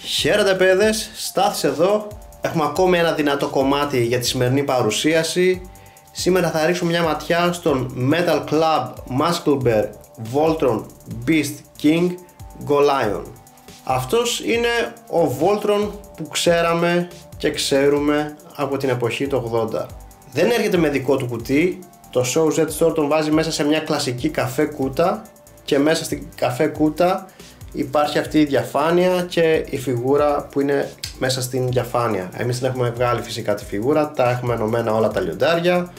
Χαίρετε παιδες, Στάθης εδώ. Έχουμε ακόμη ένα δυνατό κομμάτι για τη σημερινή παρουσίαση. Σήμερα θα ρίξουμε μια ματιά στον Metal Club Muscle Voltron Beast King Golion. Αυτός είναι ο Voltron που ξέραμε και ξέρουμε από την εποχή του 80. Δεν έρχεται με δικό του κουτί. Το Show Z Store τον βάζει μέσα σε μια κλασική καφέ κούτα και μέσα στην καφέ κούτα υπάρχει αυτή η διαφάνεια και η φιγούρα που είναι μέσα στην διαφάνεια. Εμείς την έχουμε βγάλει φυσικά τη φιγούρα, τα έχουμε ενωμένα όλα τα λιοντάρια,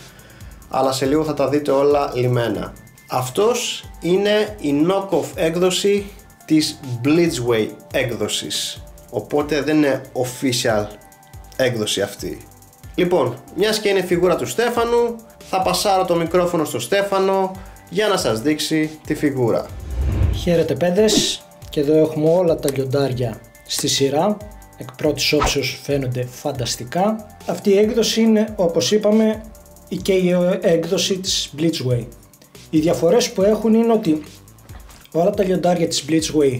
αλλά σε λίγο θα τα δείτε όλα λυμμένα. Αυτός είναι η knock-off έκδοση της Bleachway έκδοσης, οπότε δεν είναι official έκδοση αυτή. Λοιπόν, μιας και είναι η φιγούρα του Στέφανου, θα πασάρω το μικρόφωνο στο Στέφανο για να σας δείξει τη φιγούρα. Χαίρετε παιδες, και εδώ έχουμε όλα τα λιοντάρια στη σειρά. Εκ πρώτης όψεως φαίνονται φανταστικά. Αυτή η έκδοση είναι, όπως είπαμε, και η έκδοση της Bleachway. Οι διαφορές που έχουν είναι ότι όλα τα λιοντάρια της Bleachway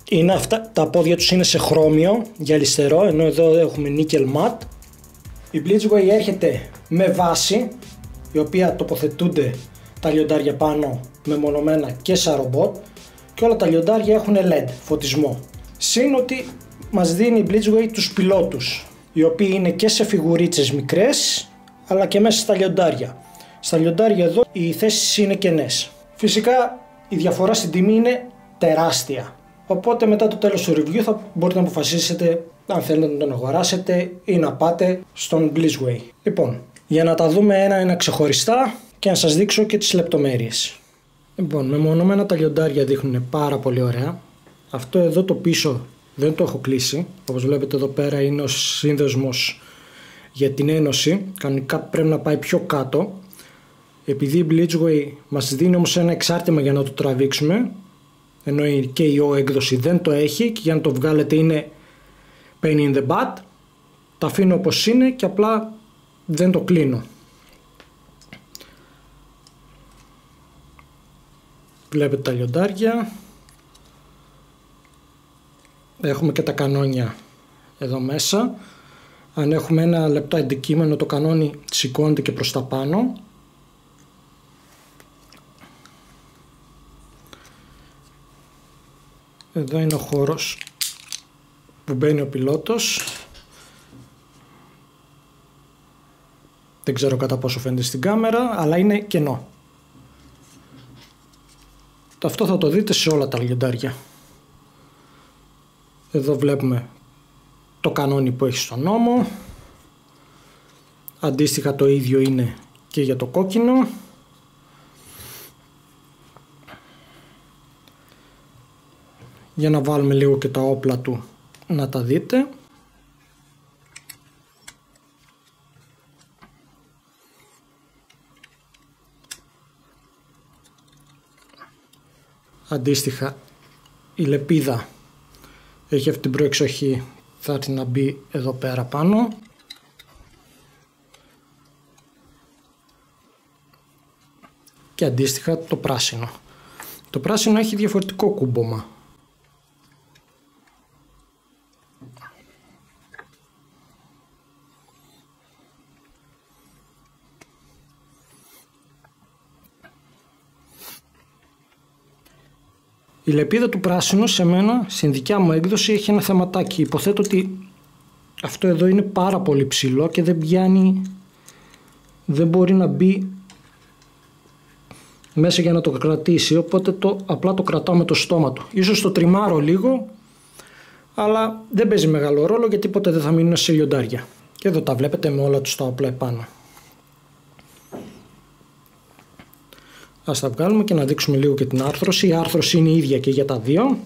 είναι αυτά, τα πόδια τους είναι σε χρώμιο γυαλιστερό, ενώ εδώ έχουμε nickel matte. Η Bleachway έρχεται με βάση, η οποία τοποθετούνται τα λιοντάρια πάνω μεμονωμένα και σαν ρομπότ, και όλα τα λιοντάρια έχουν LED φωτισμό. Συν ότι μας δίνει η Bleachway τους πιλότους, οι οποίοι είναι και σε φιγουρίτσες μικρές αλλά και μέσα στα λιοντάρια. Στα λιοντάρια εδώ οι θέσεις είναι κενές. Φυσικά η διαφορά στην τιμή είναι τεράστια, οπότε μετά το τέλος του review θα μπορείτε να αποφασίσετε αν θέλετε να τον αγοράσετε ή να πάτε στον Bleachway. Λοιπόν, για να τα δούμε ένα-ένα ξεχωριστά και να σας δείξω και τις λεπτομέρειες. Λοιπόν, μεμονωμένα τα λιοντάρια δείχνουν πάρα πολύ ωραία. Αυτό εδώ το πίσω δεν το έχω κλείσει. Όπως βλέπετε εδώ πέρα είναι ο σύνδεσμος για την ένωση. Κανονικά πρέπει να πάει πιο κάτω. Επειδή η Bleachway μας δίνει όμως ένα εξάρτημα για να το τραβήξουμε, ενώ η KO έκδοση δεν το έχει και για να το βγάλετε είναι pain in the butt, το αφήνω όπως είναι και απλά δεν το κλείνω. Βλέπετε τα λιοντάρια. Έχουμε και τα κανόνια εδώ μέσα. Αν έχουμε ένα λεπτό αντικείμενο, το κανόνι σηκώνεται και προς τα πάνω. Εδώ είναι ο χώρος που μπαίνει ο πιλότος. Δεν ξέρω κατά πόσο φαίνεται στην κάμερα, αλλά είναι κενό. Αυτό θα το δείτε σε όλα τα λιοντάρια. Εδώ βλέπουμε το κανόνι που έχει στον ώμο. Αντίστοιχα το ίδιο είναι και για το κόκκινο. Για να βάλουμε λίγο και τα όπλα του να τα δείτε. Αντίστοιχα η λεπίδα έχει αυτή την προεξοχή, θα έρθει να μπει εδώ πέρα πάνω. Και αντίστοιχα το πράσινο. Το πράσινο έχει διαφορετικό κούμπομα. Η λεπίδα του πράσινου σε μένα, στην δικιά μου έκδοση, έχει ένα θεματάκι. Υποθέτω ότι αυτό εδώ είναι πάρα πολύ ψηλό και δεν πιάνει, δεν μπορεί να μπει μέσα για να το κρατήσει, οπότε απλά το κρατάω με το στόμα του. Ίσως το τριμάρω λίγο, αλλά δεν παίζει μεγάλο ρόλο γιατί ποτέ δεν θα μείνουν σε λιοντάρια. Και εδώ τα βλέπετε με όλα τους τα όπλα επάνω. Ας τα βγάλουμε και να δείξουμε λίγο και την άρθρωση. Η άρθρωση είναι η ίδια και για τα δύο.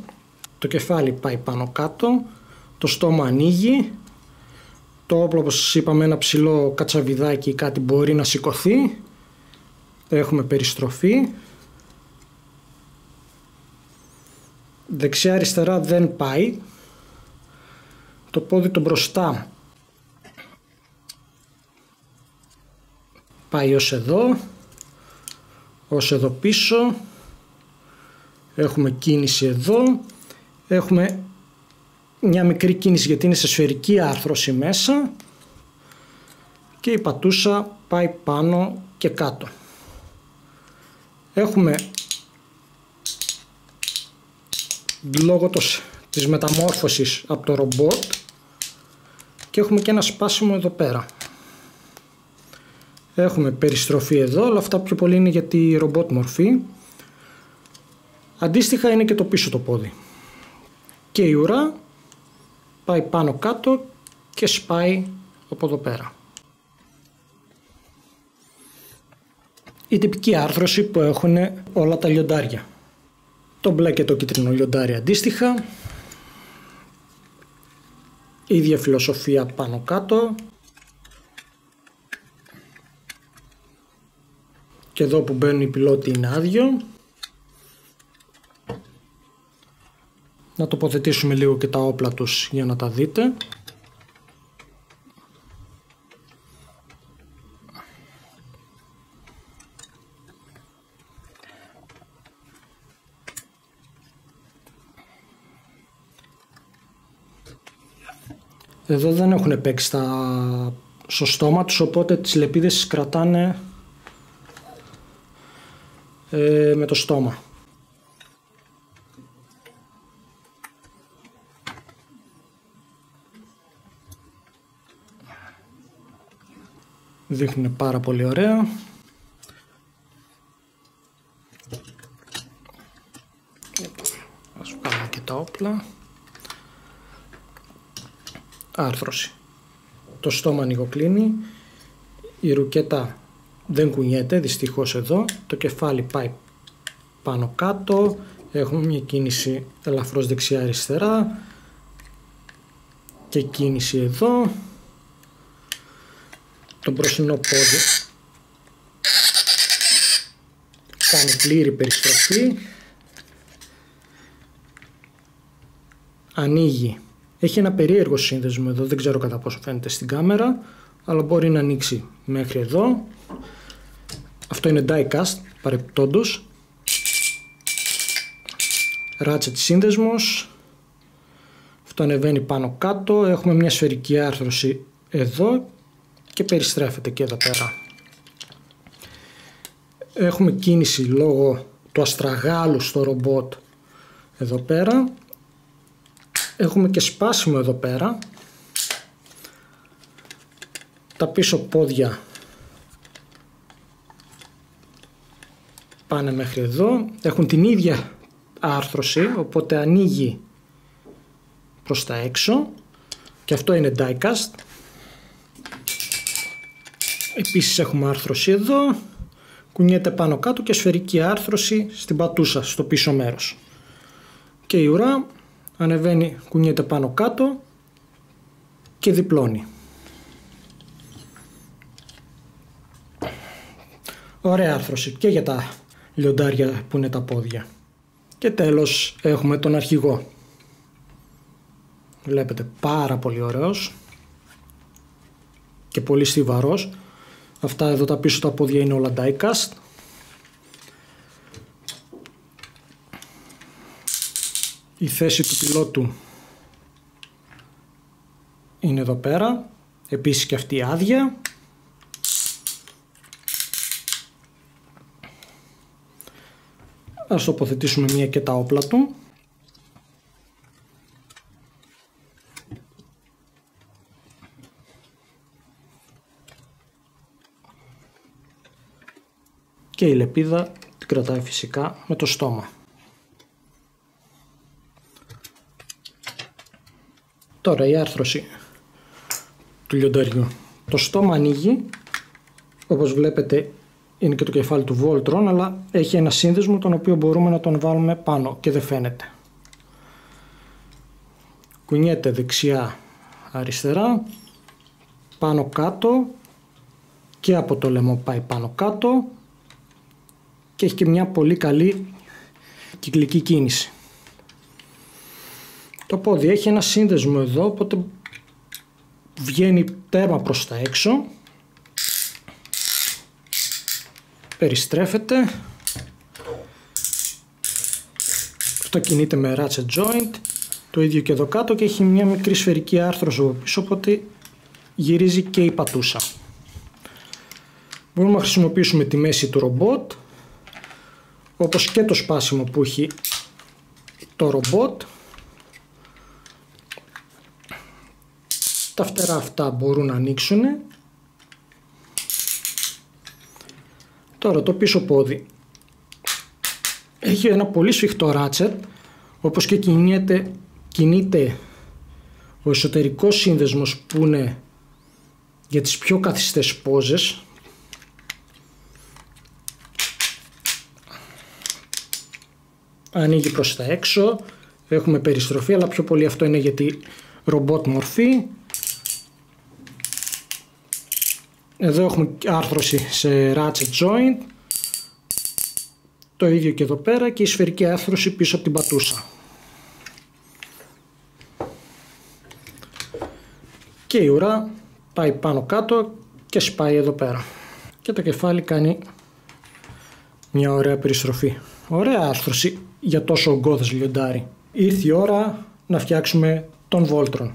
Το κεφάλι πάει πάνω κάτω, το στόμα ανοίγει, το όπλο όπως σας είπαμε ένα ψηλό κατσαβιδάκι ή κάτι μπορεί να σηκωθεί. Έχουμε περιστροφή. Δεξιά αριστερά δεν πάει. Το πόδι το μπροστά πάει ως εδώ, ως εδώ πίσω. Έχουμε κίνηση εδώ. Έχουμε μια μικρή κίνηση γιατί είναι σε σφαιρική άρθρωση μέσα και η πατούσα πάει πάνω και κάτω. Έχουμε λόγω της μεταμόρφωσης από το ρομπότ και έχουμε και ένα σπάσιμο εδώ πέρα. Έχουμε περιστροφή εδώ, αλλά αυτά πιο πολύ είναι για τη ρομπότ μορφή. Αντίστοιχα είναι και το πίσω το πόδι. Και η ουρά πάει πάνω κάτω και σπάει από εδώ πέρα. Η τυπική άρθρωση που έχουν όλα τα λιοντάρια. Το μπλε και το κίτρινο λιοντάρι αντίστοιχα. Η ίδια φιλοσοφία πάνω κάτω. Και εδώ που μπαίνουν οι πιλότοι είναι άδειο. Να τοποθετήσουμε λίγο και τα όπλα τους για να τα δείτε. Εδώ δεν έχουν παίξει στο στόμα τους, οπότε τις λεπίδες τις κρατάνε με το στόμα. Δείχνουν πάρα πολύ ωραία. Ας βγάλουμε και τα όπλα. Άρθρωση. Το στόμα ανοιγοκλίνει. Η ρουκέτα δεν κουνιέται δυστυχώς εδώ. Το κεφάλι πάει πάνω κάτω. Έχουμε μια κίνηση ελαφρώς δεξιά αριστερά. Και κίνηση εδώ. Το μπροστινό πόδι κάνει πλήρη περιστροφή. Ανοίγει. Έχει ένα περίεργο σύνδεσμο εδώ, δεν ξέρω κατά πόσο φαίνεται στην κάμερα, αλλά μπορεί να ανοίξει μέχρι εδώ. Αυτό είναι die cast παρεπιπτόντως. Ratchet σύνδεσμος. Αυτό ανεβαίνει πάνω κάτω. Έχουμε μια σφαιρική άρθρωση εδώ και περιστρέφεται και εδώ πέρα. Έχουμε κίνηση λόγω του αστραγάλου στο ρομπότ εδώ πέρα. Έχουμε και σπάσιμο εδώ πέρα. Τα πίσω πόδια πάνε μέχρι εδώ. Έχουν την ίδια άρθρωση, οπότε ανοίγει προς τα έξω. Και αυτό είναι die-cast. Επίσης έχουμε άρθρωση εδώ. Κουνιέται πάνω κάτω και σφαιρική άρθρωση στην πατούσα, στο πίσω μέρος. Και η ουρά ανεβαίνει, κουνιέται πάνω κάτω και διπλώνει. Ωραία άρθρωση και για τα λιοντάρια που είναι τα πόδια. Και τέλος έχουμε τον αρχηγό. Βλέπετε, πάρα πολύ ωραίος και πολύ στιβαρός. Αυτά εδώ τα πίσω τα πόδια είναι όλα die-cast. Η θέση του πιλότου είναι εδώ πέρα. Επίσης και αυτή άδεια. Ας τοποθετήσουμε μία και τα όπλα του. Και η λεπίδα την κρατάει φυσικά με το στόμα. Τώρα η άρθρωση του λιονταριού. Το στόμα ανοίγει, όπως βλέπετε είναι και το κεφάλι του Voltron, αλλά έχει ένα σύνδεσμο τον οποίο μπορούμε να τον βάλουμε πάνω και δεν φαίνεται. Κουνιέται δεξιά αριστερά, πάνω κάτω και από το λαιμό πάει πάνω κάτω και έχει και μια πολύ καλή κυκλική κίνηση. Το πόδι έχει ένα σύνδεσμο εδώ, οπότε βγαίνει τέρμα προς τα έξω, περιστρέφεται, αυτό κινείται με ratchet joint Το ίδιο και εδώ κάτω και έχει μια μικρή σφαιρική άρθρωση από πίσω, οπότε γυρίζει και η πατούσα. Μπορούμε να χρησιμοποιήσουμε τη μέση του ρομπότ, όπως και το σπάσιμο που έχει το ρομπότ. Τα φτερά αυτά μπορούν να ανοίξουν. Τώρα το πίσω πόδι έχει ένα πολύ σφιχτό ράτσετ, όπως και κινείται ο εσωτερικός σύνδεσμος που είναι για τις πιο καθιστές πόζες. Ανοίγει προς τα έξω, έχουμε περιστροφή, αλλά πιο πολύ αυτό είναι γιατί ρομπότ μορφή. Εδώ έχουμε άρθρωση σε ratchet joint, το ίδιο και εδώ πέρα, και η σφαιρική άρθρωση πίσω από την πατούσα. Και η ουρά πάει πάνω κάτω και σπάει εδώ πέρα. Και το κεφάλι κάνει μια ωραία περιστροφή. Ωραία άρθρωση για τόσο ογκώδες λιοντάρι. Ήρθε η ώρα να φτιάξουμε τον Voltron.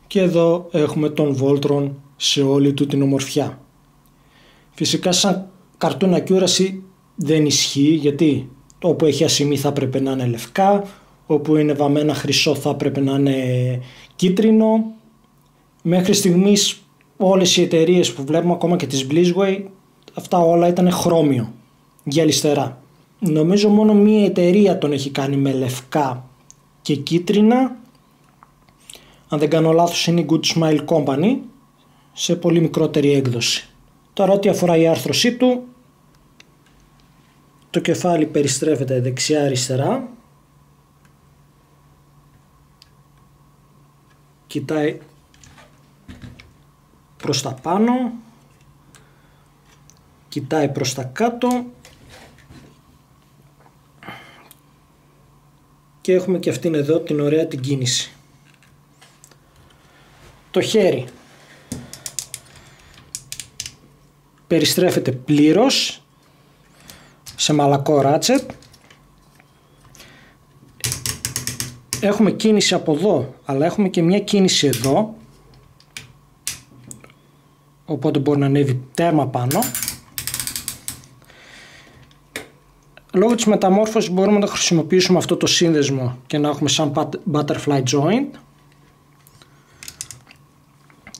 Και εδώ έχουμε τον Voltron σε όλη του την ομορφιά. Φυσικά σαν καρτούν accuracy δεν ισχύει, γιατί όπου έχει ασημή θα πρέπει να είναι λευκά, όπου είναι βαμμένα χρυσό θα πρέπει να είναι κίτρινο. Μέχρι στιγμής όλες οι εταιρείες που βλέπουμε, ακόμα και της Blitzway, αυτά όλα ήταν χρώμιο, γυαλιστερά. Νομίζω μόνο μία εταιρεία τον έχει κάνει με λευκά και κίτρινα. Αν δεν κάνω λάθος είναι η Good Smile Company, σε πολύ μικρότερη έκδοση. Τώρα ό,τι αφορά η άρθρωσή του, το κεφάλι περιστρέφεται δεξιά-αριστερά, κοιτάει προς τα πάνω, κοιτάει προς τα κάτω και έχουμε και αυτήν εδώ την ωραία την κίνηση. Το χέρι περιστρέφεται πλήρως σε μαλακό ράτσετ. Έχουμε κίνηση από εδώ, αλλά έχουμε και μια κίνηση εδώ, οπότε μπορεί να ανέβει τέρμα πάνω. Λόγω της μεταμόρφωσης μπορούμε να χρησιμοποιήσουμε αυτό το σύνδεσμο και να έχουμε σαν butterfly joint.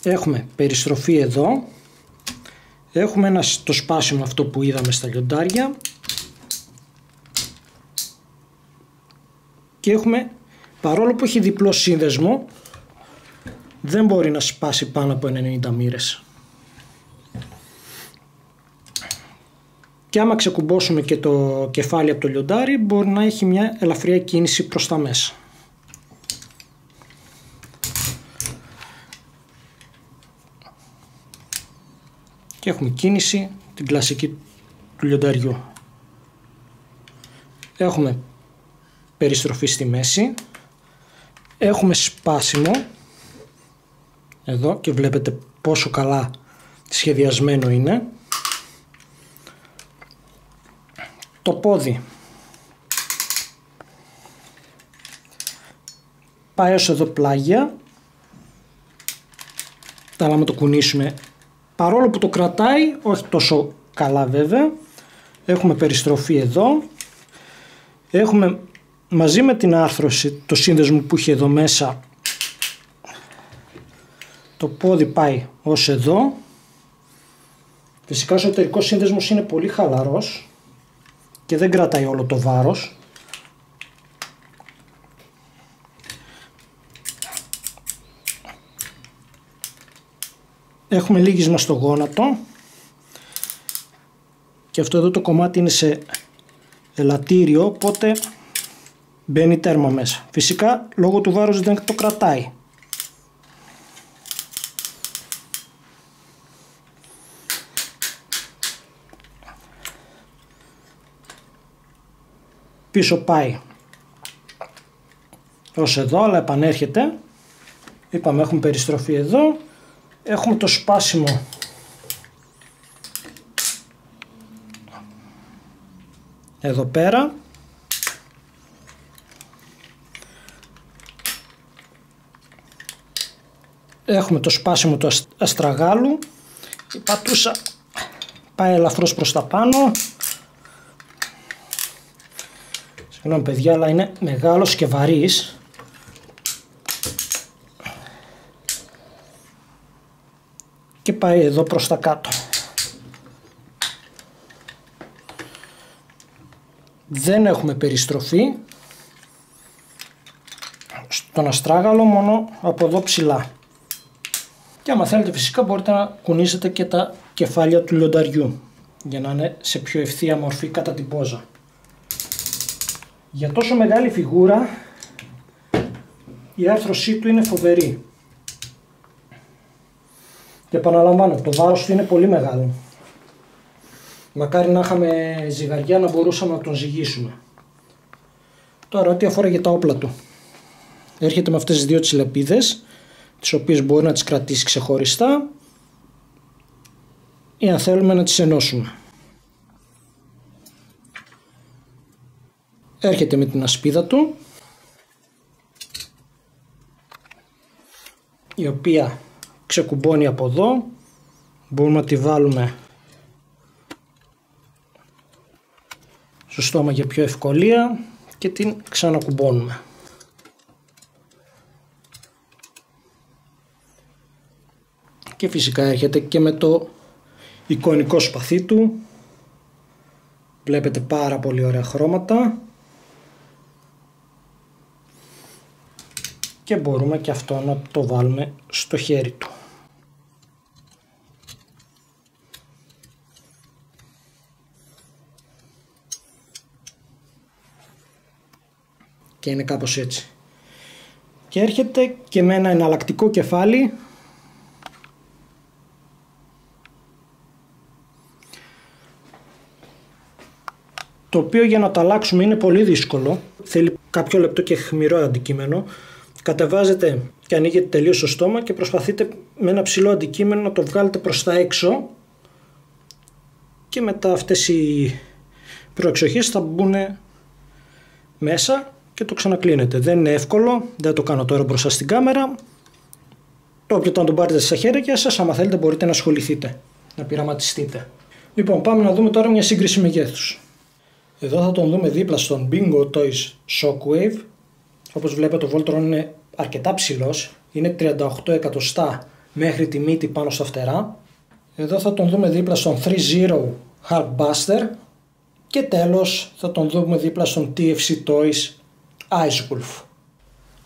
Έχουμε περιστροφή εδώ, έχουμε το σπάσιμο αυτό που είδαμε στα λιοντάρια και έχουμε, παρόλο που έχει διπλό σύνδεσμο, δεν μπορεί να σπάσει πάνω από 90 μοίρες. Και άμα ξεκουμπώσουμε και το κεφάλι από το λιοντάρι, μπορεί να έχει μια ελαφριά κίνηση προς τα μέσα. Και έχουμε κίνηση την κλασική του λιονταριού. Έχουμε περιστροφή στη μέση. Έχουμε σπάσιμο εδώ και βλέπετε πόσο καλά σχεδιασμένο είναι. Το πόδι πάει ως εδώ πλάγια, αλλά άμα το κουνήσουμε, παρόλο που το κρατάει, όχι τόσο καλά βέβαια, έχουμε περιστροφή εδώ, έχουμε μαζί με την άρθρωση το σύνδεσμο που είχε εδώ μέσα, το πόδι πάει ως εδώ. Φυσικά ο εσωτερικός σύνδεσμος είναι πολύ χαλαρός και δεν κρατάει όλο το βάρος. Έχουμε λύγισμα στο γόνατο και αυτό εδώ το κομμάτι είναι σε ελαττήριο, οπότε μπαίνει τέρμα μέσα. Φυσικά λόγω του βάρους δεν το κρατάει. Πίσω πάει ως εδώ, αλλά επανέρχεται. Είπαμε έχουμε περιστροφή εδώ. Έχουμε το σπάσιμο εδώ πέρα. Έχουμε το σπάσιμο του αστραγάλου. Η πατούσα πάει ελαφρώς προς τα πάνω. Συγγνώμη παιδιά, αλλά είναι μεγάλος και βαρύς. Και πάει εδώ προς τα κάτω. Δεν έχουμε περιστροφή στον αστράγαλο, μόνο από εδώ ψηλά. Και άμα θέλετε φυσικά μπορείτε να κουνήσετε και τα κεφάλια του λιονταριού για να είναι σε πιο ευθεία μορφή κατά την πόζα. Για τόσο μεγάλη φιγούρα η άρθρωσή του είναι φοβερή. Και επαναλαμβάνω, το βάρος του είναι πολύ μεγάλο. Μακάρι να είχαμε ζυγαριά να μπορούσαμε να τον ζυγίσουμε. Τώρα ό,τι αφορά για τα όπλα του. Έρχεται με αυτές τις δύο τσιλεπίδες, τις οποίες μπορεί να τις κρατήσει ξεχωριστά ή αν θέλουμε να τις ενώσουμε. Έρχεται με την ασπίδα του. η οποία ξεκουμπώνει από εδώ. Μπορούμε να τη βάλουμε στο στόμα για πιο ευκολία και την ξανακουμπώνουμε. Και φυσικά έρχεται και με το εικονικό σπαθί του. Βλέπετε πάρα πολύ ωραία χρώματα. Και μπορούμε και αυτό να το βάλουμε στο χέρι του. Και είναι κάπως έτσι. Και έρχεται και με ένα εναλλακτικό κεφάλι, το οποίο για να το αλλάξουμε είναι πολύ δύσκολο. Θέλει κάποιο λεπτό και χμηρό αντικείμενο. Κατεβάζετε και ανοίγετε τελείως το στόμα και προσπαθείτε με ένα ψηλό αντικείμενο να το βγάλετε προς τα έξω και μετά αυτές οι προεξοχές θα μπουν μέσα και το ξανακλίνετε. Δεν είναι εύκολο, δεν το κάνω τώρα μπροστά στην κάμερα. Το όποιο όταν τον πάρετε στα χέρια σας, άμα θέλετε μπορείτε να ασχοληθείτε, να πειραματιστείτε. Λοιπόν, πάμε να δούμε τώρα μια σύγκριση μεγέθους. Εδώ θα τον δούμε δίπλα στον Bingo Toys Shockwave. Όπως βλέπετε, ο Voltron είναι αρκετά ψηλός, είναι 38 εκατοστά μέχρι τη μύτη πάνω στα φτερά. Εδώ θα τον δούμε δίπλα στον 3-0 Hulkbuster και τέλος θα τον δούμε δίπλα στον TFC Toys Ice Wolf.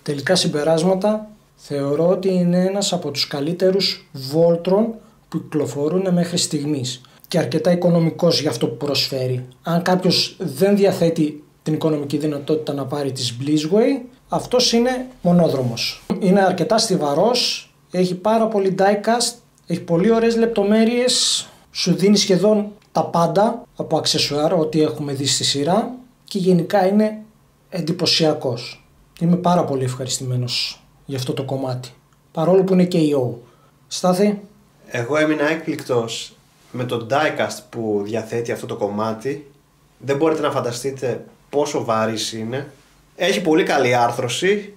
Τελικά συμπεράσματα, θεωρώ ότι είναι ένας από τους καλύτερους Voltron που κυκλοφορούν μέχρι στιγμής και αρκετά οικονομικός για αυτό που προσφέρει. Αν κάποιος δεν διαθέτει την οικονομική δυνατότητα να πάρει της Blitzway, αυτός είναι μονόδρομος. Είναι αρκετά στιβαρός, έχει πάρα πολύ diecast, έχει πολύ ωραίες λεπτομέρειες, σου δίνει σχεδόν τα πάντα από αξεσουάρ, ό,τι έχουμε δει στη σειρά και γενικά είναι εντυπωσιακός. Είμαι πάρα πολύ ευχαριστημένος για αυτό το κομμάτι, παρόλο που είναι KO. Στάθη. Εγώ έμεινα έκπληκτος με το diecast που διαθέτει αυτό το κομμάτι. Δεν μπορείτε να φανταστείτε πόσο βαρύς είναι. Έχει πολύ καλή άρθρωση.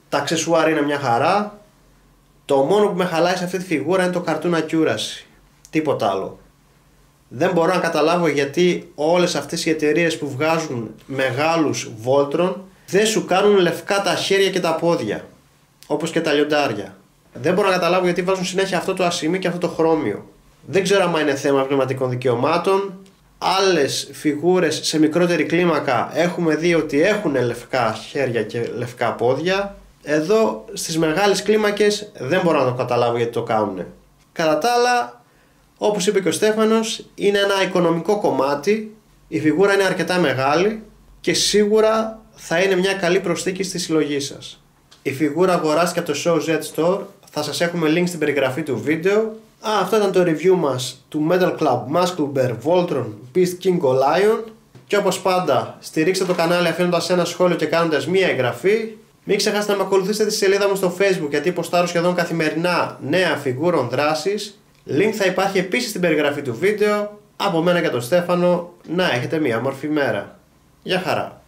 Τα αξεσουάρ είναι μια χαρά. Το μόνο που με χαλάει σε αυτή τη φιγούρα είναι το cartoon accuracy. Τίποτα άλλο. Δεν μπορώ να καταλάβω γιατί όλες αυτές οι εταιρείες που βγάζουν μεγάλους Voltron δεν σου κάνουν λευκά τα χέρια και τα πόδια, όπως και τα λιοντάρια. Δεν μπορώ να καταλάβω γιατί βάζουν συνέχεια αυτό το ασημί και αυτό το χρώμιο. Δεν ξέρω αν είναι θέμα πνευματικών δικαιωμάτων. Άλλες φιγούρες σε μικρότερη κλίμακα έχουμε δει ότι έχουν λευκά χέρια και λευκά πόδια. Εδώ στις μεγάλες κλίμακες δεν μπορώ να το καταλάβω γιατί το κάνουν. Κατά τα άλλα, όπως είπε και ο Στέφανος, είναι ένα οικονομικό κομμάτι. Η φιγούρα είναι αρκετά μεγάλη και σίγουρα θα είναι μια καλή προσθήκη στη συλλογή σας. Η φιγούρα αγοράστηκε από το Show Z Store. Θα σας έχουμε link στην περιγραφή του βίντεο. Αυτό ήταν το review μας του Metal Club Muscle Bear Voltron Beast King Lion. Και όπως πάντα, στηρίξτε το κανάλι αφήνοντας ένα σχόλιο και κάνοντας μία εγγραφή. Μην ξεχάσετε να με ακολουθήσετε στη σελίδα μου στο Facebook, γιατί ποστάρω σχεδόν καθημερινά νέα φιγούρων δράσης. Link θα υπάρχει επίσης στην περιγραφή του βίντεο. Από μένα και τον Στέφανο, να έχετε μία όμορφη μέρα. Γεια χαρά!